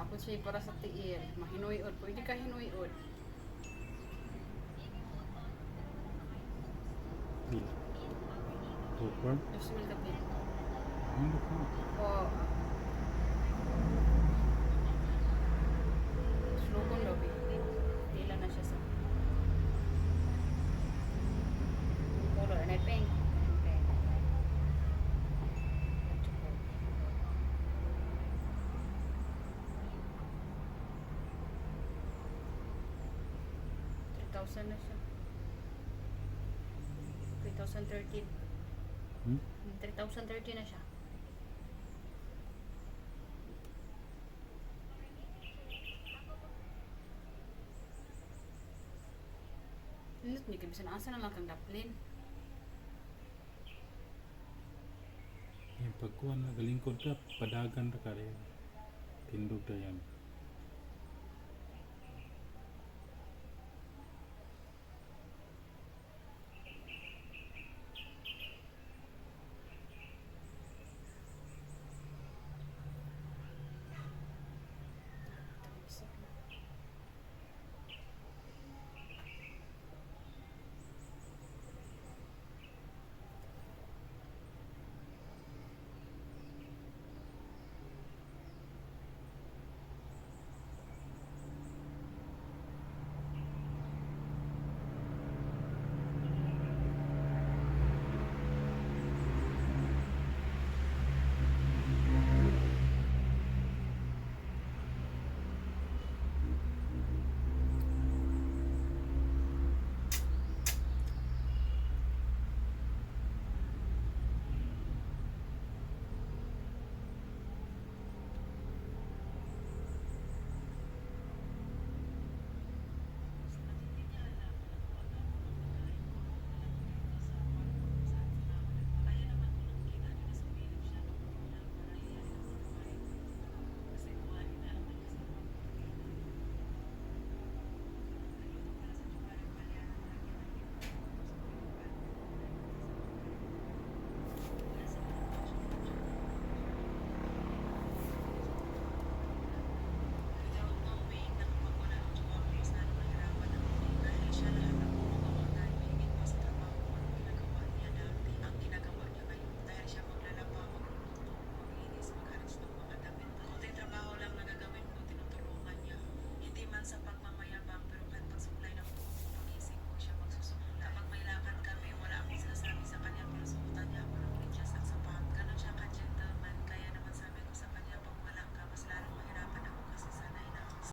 Naapot siya para sa tiil. Mahinuyod. Pwede ka hinuyod. Pila. Super. Just will ka pin. Ano po? O, slukon lobby. Tila na siya sa color. And I pink. Okay. $3,000 na siya. 3,013. 3,030 na siya. Nindot ni kabisan asa na lang kang daplin. Yung pagkuhan na galingkod ka, padagan ra ka rin. Tindog na yan.